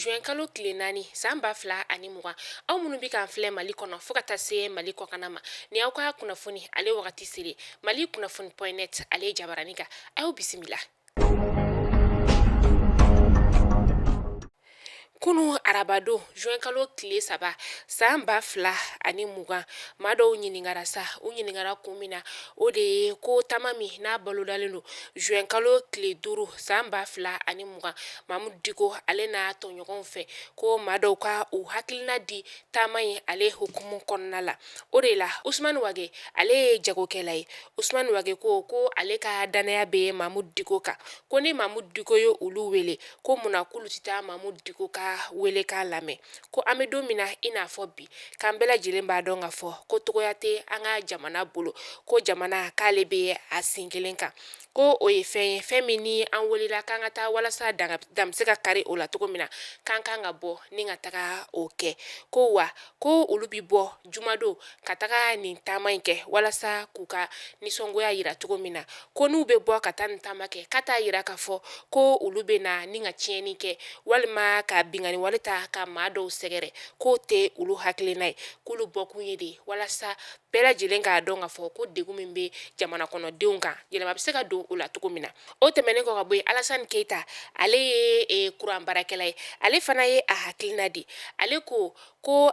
juin kalo tile 4 san 2020 aw minnu bi k'an filɛ Mali kɔnɔ fo ka taa se Mali kɔkan ma ni aw ka kunnafoni ale wagati sere Mali kunnafoni.net ale jabarani kan aw bisimila. Kunu arabado juin kalo tile 3 san 2020 maa dɔw ɲiningara sa u ɲiningara kun min na o de ye ko taama min n'a balodalen don juin kalo tile 5 san 2020 Mamudu Diko ale n'a tɔɲɔgɔnw fɛ ko maa dɔw ka u hakilina di taama in ale hukumu kɔnɔna la o de la Usmane Wage ale ye jagokɛla ye Usmane Wage ko ale ka danaya bɛ Mamudu Diko kan ko ni Mamudu Diko ye olu wele ko munna k'olu tɛ taa Mamudu Diko ka wele k'a lamɛn ko an bɛ don min na i n'a fɔ bi k'an bɛɛ lajɛlen b'a dɔn ka fɔ ko togoya tɛ an ka jamana bolo ko jamana k'ale bɛ a sen kelen kan ko o ye fɛn ye fɛn min ni an welela k'an ka taa walasa dan bɛ se ka kari o la cogo min na k'an kan ka bɔ ni ka taga o kɛ ko wa ko olu bi bɔ jumadon ka taga nin taama in kɛ walasa k'u ka nisɔngoya yira cogo min na ko n'u bɛ bɔ ka taa nin taama kɛ ka taa yira k'a fɔ ko olu bɛ na ni ka tiɲɛni kɛ walima ka bingani wale ta ka maa dɔw sɛgɛrɛ k'o tɛ olu hakilina ye k'olu bɔkun ye de walasa bɛɛ lajɛlen k'a dɔn k'a fɔ ko degun min bɛ jamana kɔnɔdenw kan yɛlɛma bɛ se ka don o la cogo min na o tɛmɛnen kɔ ka bɔ yen Alassane Keita ale ye kuran baarakɛla ye ale fana ye a hakilina di ale ko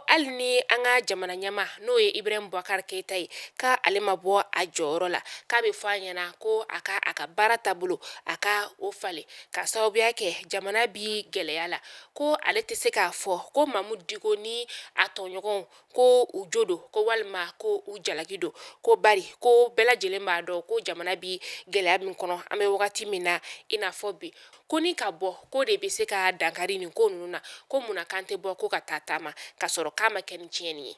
hali ni an ka jamana ɲɛma n'o ye Ibrahim Boubacar Keita ye k'ale ma bɔ a jɔyɔrɔ la k'a bɛ fɔ a ɲɛna ko a ka baara taabolo a ka o falen ka sababuya kɛ jamana bi gɛlɛya la ko ale tɛ se k'a fɔ ko Mamudu Diko ni a tɔɲɔgɔnw ko u jo don ko walima ko u jalaki don ko bari ko bɛɛ lajɛlen b'a dɔn ko jamana bi gɛlɛya min kɔnɔ an bɛ wagati min na i n'a fɔ bi ko ni ka bɔ ko de bɛ se ka dankari nin ko ninnu na ko munna kan tɛ bɔ ko ka taa taama ka sɔrɔ k'a ma kɛ ni tiɲɛni ye.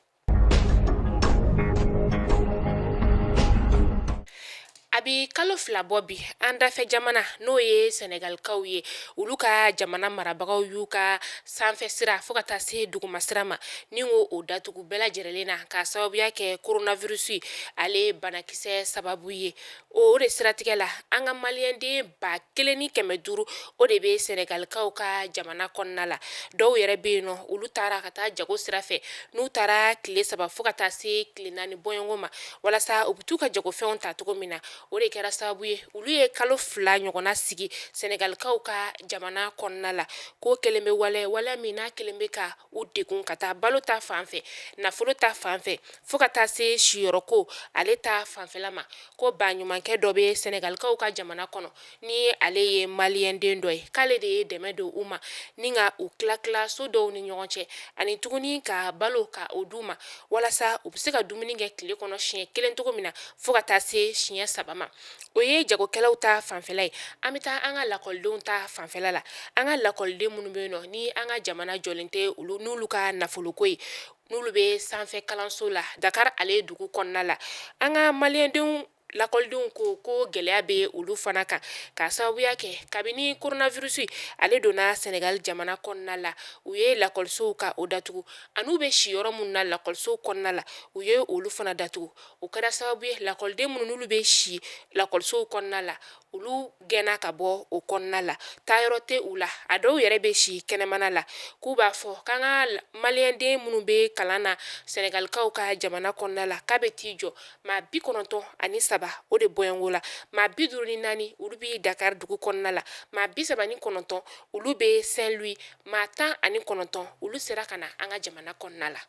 A bi kalo 2 bɔ bi an dafɛ jamana n'o ye Senegalikaw ye olu ka jamana marabagaw y'u ka sanfɛ sira fo ka taa se duguma sira ma ni o datugu bɛɛ lajɛlen na ka sababuya kɛ coronavirus ale banakisɛ sababu ye o de siratigɛ la an ka maliyɛnden 1500 o de bɛ Senegalikaw ka jamana kɔnɔna la dɔw yɛrɛ bɛ yen nɔ olu taara ka taa jago sira fɛ n'u taara tile 3 fo ka taa se tile 4 bɔɲɔgɔn ma walasa u bɛ t'u ka jagofɛnw ta cogo min na o de kɛra sababu ye olu ye kalo 2 ɲɔgɔnna sigi Senegalikaw ka jamana kɔnɔna la ko kelen bɛ wale min n'a kelen bɛ ka u degun ka taa balo ta fanfɛ nafolo ta fanfɛ fo ka taa se siyɔrɔko ale ta fanfɛla ma ko baɲumankɛ dɔ bɛ Senegalikaw ka jamana kɔnɔ ni ale ye maliyɛnden dɔ ye k'ale de ye dɛmɛ don u ma ni ka u tila so dɔw ni ɲɔgɔn cɛ ani tuguni ka balo ka o d'u ma walasa u bɛ se ka dumuni kɛ tile kɔnɔ siɲɛ 1 cogo min na fo ka taa se siɲɛ 3 ma o ye jagokɛlaw ta fanfɛla ye an bɛ taa an ka lakɔlidenw ta fanfɛla la an ka lakɔliden minnu bɛ yen nɔ ni an ka jamana jɔlen tɛ olu n'olu ka nafoloko ye n'olu bɛ sanfɛ kalanso la Dakar ale dugu kɔnɔna la an ka maliyɛndenw lakɔlidenw ko gɛlɛya bɛ olu fana kan ka sababuya kɛ kabini coronavirus ale donna Senegal jamana kɔnɔna la u ye lakɔlisow ka o datugu an'u bɛ si yɔrɔ minnu na lakɔlisow kɔnɔna la u ye olu fana datugu o kɛra sababu ye lakɔliden minnu n'olu bɛ si lakɔlisow kɔnɔna la olu gɛnna ka bɔ o kɔnɔna la taayɔrɔ tɛ u la a dɔw yɛrɛ bɛ si kɛnɛmana la k'u b'a fɔ k'an ka maliyɛnden minnu bɛ kalan na Senegalikaw ka jamana kɔnɔna la k'a bɛ t'i jɔ maa 93 o de bɔɲɔngo la maa 54 olu bɛ Dakar dugu kɔnɔna la maa 39 olu bɛ Saint-Louis maa 19 olu sera ka na an ka jamana kɔnɔna la.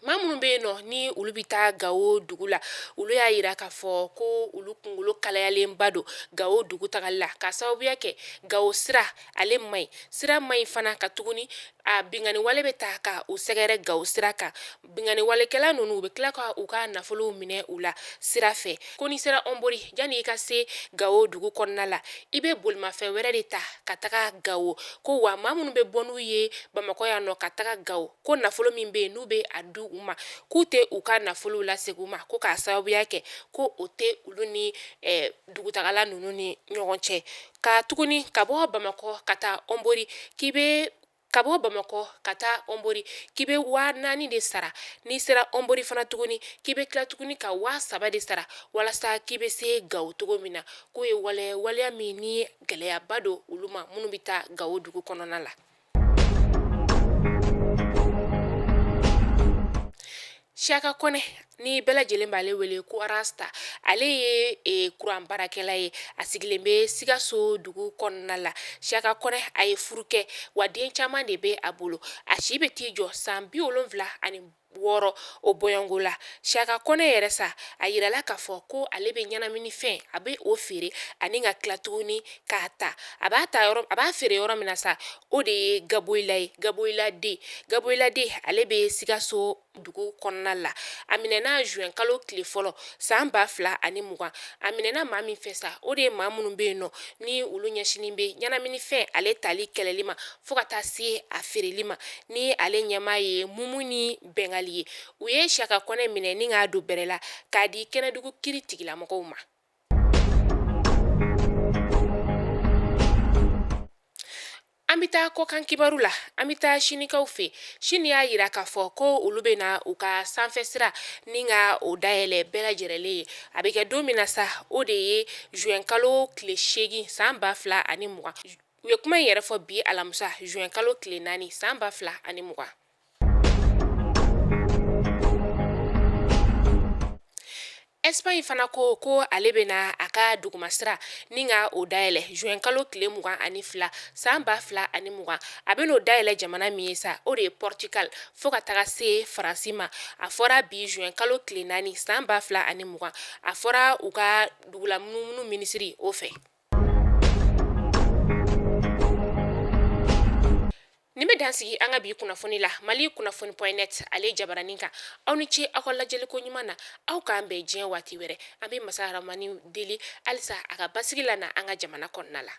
Maa minnu bɛ yen nɔ ni olu bɛ taa Gawo dugu la olu y'a jira k'a fɔ ko olu kunkolo kalayalenba don Gawo dugu tagali la ka sababuya kɛ Gawo sira ale man ɲi sira man ɲi fana ka tuguni a bingani wale bɛ ta ka u sɛgɛrɛ Gawo sira kan bingani walekɛla ninnu u bɛ tila ka u ka nafolow minɛ u la sira fɛ ko ni sera Onbori yanni i ka se Gawo dugu kɔnɔna la i bɛ bolimafɛn wɛrɛ de ta ka taga Gawo ko wa maa minnu bɛ bɔ n'u ye Bamakɔ yan nɔ ka taga Gawo ko nafolo min bɛ yen n'u bɛ a du u ma k'u tɛ u ka nafolo lasegin u ma ko k'a sababuya kɛ ko o tɛ olu ni dugutagala ninnu ni ɲɔgɔn cɛ ka tuguni ka bɔ Bamakɔ ka taa Onbori k'i bɛ ka bɔ Bamakɔ ka taa Ombori k'i bɛ 4000 de sara n'i sera Ombori fana tuguni k'i bɛ tila tuguni ka 3000 de sara walasa k'i bɛ se Gawo cogo min na k'o ye waleya min ni gɛlɛyaba don olu ma minnu bɛ taa Gawo dugu kɔnɔna la. Siaka Kɔnɛ ni bɛɛ lajɛlen b'ale wele ko Rasta ale ye kuran baarakɛla ye a sigilen bɛ Sikaso dugu kɔnɔna la. Siaka Kɔnɛ a ye furu kɛ wa den caman de bɛ a bolo a si bɛ t'i jɔ san 76 o bɔɲɔngo la. Siaka Kɔnɛ yɛrɛ sa a yirala k'a fɔ ko ale bɛ ɲɛnaminifɛn a bɛ o feere ani ka tila tuguni k'a ta a b'a feere yɔrɔ min na sa o de ye Gaboyila ye Gaboyila den ale bɛ Sikaso dugu kɔnɔna la a minɛna juin kalo tile fɔlɔ san 2020 a minɛna maa min fɛ sa o de ye maa minnu bɛ yen nɔ ni olu ɲɛsinin bɛ ɲɛnaminifɛn ale tali kɛlɛli ma fo ka taa se a feereli ma ni ale ɲɛmaa ye Mumu ni Bɛngali ye u ye Siaka Kɔnɛ minɛ ni k'a don bɛrɛ la k'a di kɛnɛdugu kiri tigilamɔgɔw ma. An bɛ taa kɔkan kibaru la an bɛ taa Sinikaw fɛ Sini y'a jira k'a fɔ ko olu bɛ na u ka sanfɛsira ni ka o dayɛlɛ bɛɛ lajɛlenlen ye a bɛ kɛ don min na sa o de ye juin kalo tile 8 san 2020 u ye kuma in yɛrɛ fɔ bi alamisa juin kalo tile 4 san 2020. Espagne fana ko ale bɛ na a ka dugumasira ni ka o dayɛlɛ juin kalo tile 22 san 2020 a bɛ n'o dayɛlɛ jamana min ye sa o de ye Portugal fo ka taga se Faransi ma a fɔra bi juin kalo tile 4 san 2020 a fɔra u ka dugulamunumunu minisiri o fɛ. Ni bɛ dansigi an ka bi kunnafoni la Mali kunnafoni.net ale jabaranin kan aw ni ce aw ka lajɛliko ɲuman na aw k'an bɛn diɲɛ waati wɛrɛ an bɛ Masa Rahamani deli halisa a ka basigi la na an ka jamana kɔnɔna la.